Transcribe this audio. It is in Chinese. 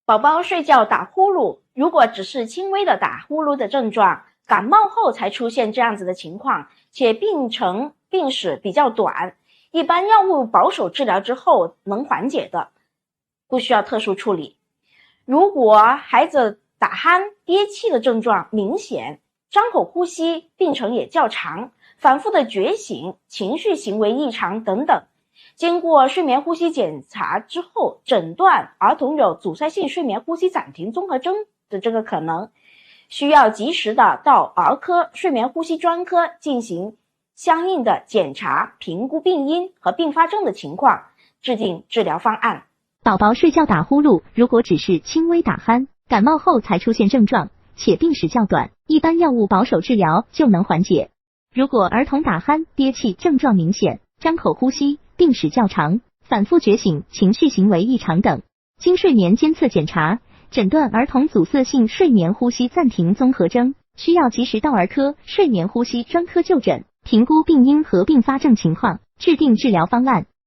宝宝睡觉打呼噜，如果只是轻微的打呼噜的症状，感冒后才出现这样子的情况，且病史比较短，一般药物保守治疗之后能缓解的，不需要特殊处理。如果孩子打鼾、憋气的症状明显，张口呼吸病程也较长，反复的觉醒、情绪行为异常等等，经过睡眠呼吸检查之后，诊断儿童有阻塞性睡眠呼吸暂停综合征的这个可能，需要及时的到儿科睡眠呼吸专科进行相应的检查，评估病因和并发症的情况，制定治疗方案。宝宝睡觉打呼噜，如果只是轻微打鼾，感冒后才出现症状，且病史较短，一般药物保守治疗就能缓解。如果儿童打鼾、憋气症状明显，张口呼吸病史较长，反复觉醒、情绪行为异常等，经睡眠监测检查，诊断儿童阻塞性睡眠呼吸暂停综合征，需要及时到儿科睡眠呼吸专科就诊，评估病因和并发症情况，制定治疗方案。